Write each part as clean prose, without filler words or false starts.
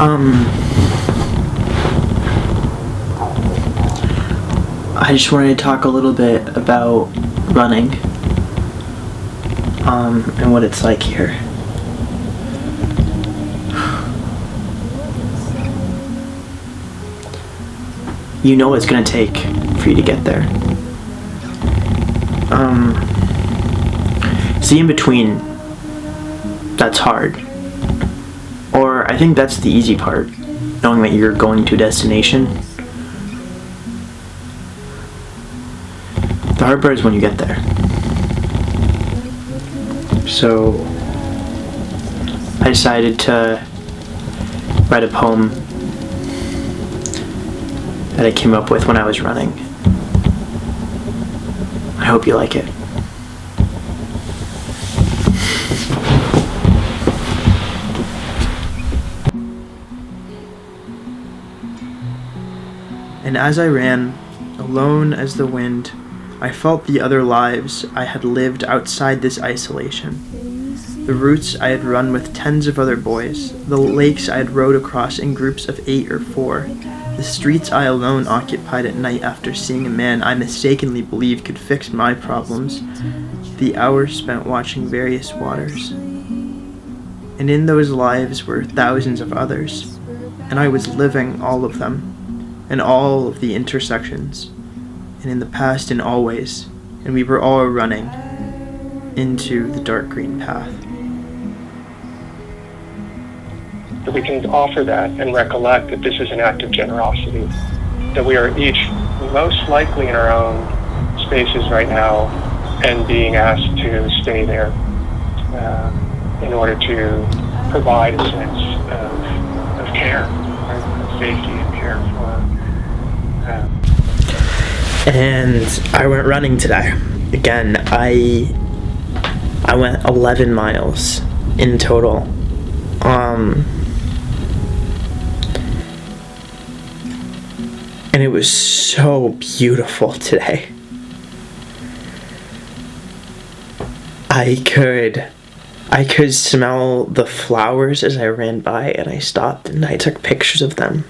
Um, I just wanted to talk a little bit about running, and what it's like here. You know what it's gonna take for you to get there. See, in between, that's hard. Or I think that's the easy part, knowing that you're going to a destination. The hard part is when you get there. So I decided to write a poem that I came up with when I was running. I hope you like it. And as I ran, alone as the wind, I felt the other lives I had lived outside this isolation. The routes I had run with tens of other boys, the lakes I had rowed across in groups of 8 or 4, the streets I alone occupied at night after seeing a man I mistakenly believed could fix my problems, the hours spent watching various waters. And in those lives were thousands of others, and I was living all of them, and all of the intersections, and in the past and always, and we were all running into the dark green path. That we can offer that and recollect that this is an act of generosity, that we are each most likely in our own spaces right now and being asked to stay there in order to provide a sense of care, right? Of safety and care for. And I went running today. Again, I went 11 miles in total. And it was so beautiful today. I could smell the flowers as I ran by, and I stopped and I took pictures of them.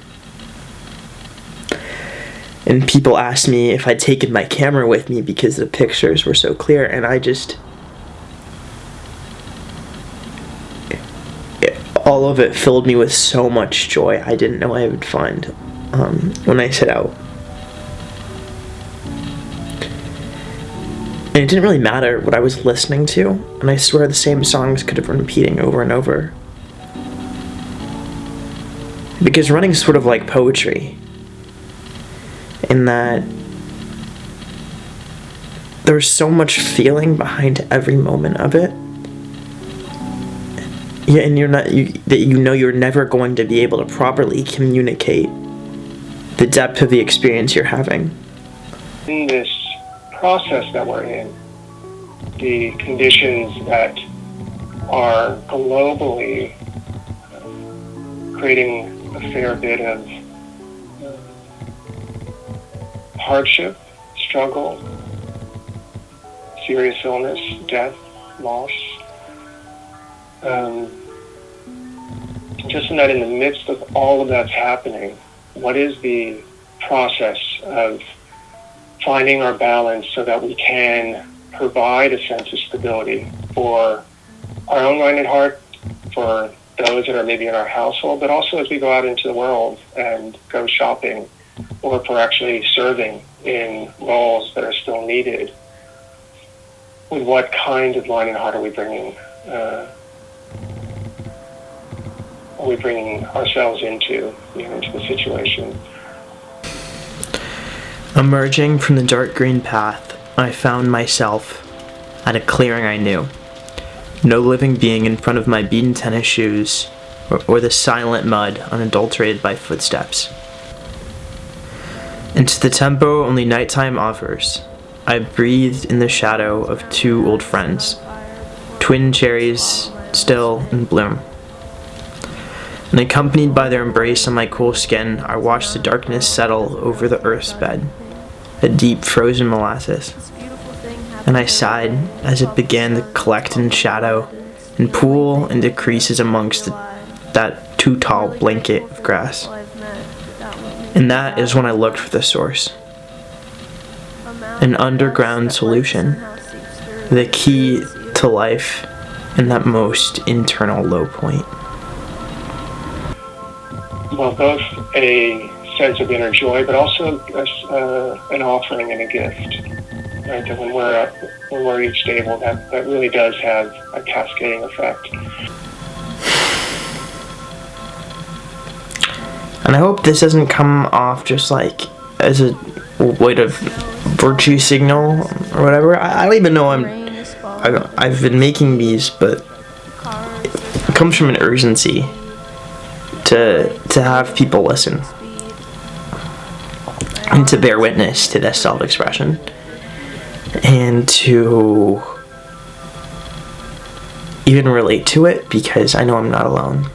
And people asked me if I'd taken my camera with me because the pictures were so clear, and all of it filled me with so much joy I didn't know I would find when I set out. And it didn't really matter what I was listening to, and I swear the same songs could have been repeating over and over. Because running's sort of like poetry, in that there's so much feeling behind every moment of it. Yeah, and you're never going to be able to properly communicate the depth of the experience you're having. In this process that we're in, the conditions that are globally creating a fair bit of hardship, struggle, serious illness, death, loss. Just in that, in the midst of all of that's happening, what is the process of finding our balance so that we can provide a sense of stability for our own mind and heart, for those that are maybe in our household, but also as we go out into the world and go shopping, or for actually serving in roles that are still needed? With what kind of mind and heart are we bringing ourselves into the situation? Emerging from the dark green path, I found myself at a clearing I knew. No living being in front of my beaten tennis shoes, or the silent mud unadulterated by footsteps. Into the tempo only nighttime offers, I breathed in the shadow of 2 old friends, twin cherries still in bloom. And accompanied by their embrace on my cool skin, I watched the darkness settle over the earth's bed, a deep frozen molasses. And I sighed as it began to collect in shadow and pool into creases amongst the that too tall blanket of grass. And that is when I looked for the source. An underground solution. The key to life in that most internal low point. Well, both a sense of inner joy, but also an offering and a gift. Right? That when we're each stable, that really does have a cascading effect. And I hope this doesn't come off just like as a way of virtue signal or whatever. I don't even know I've been making these, but it comes from an urgency to have people listen and to bear witness to this self-expression and to even relate to it, because I know I'm not alone.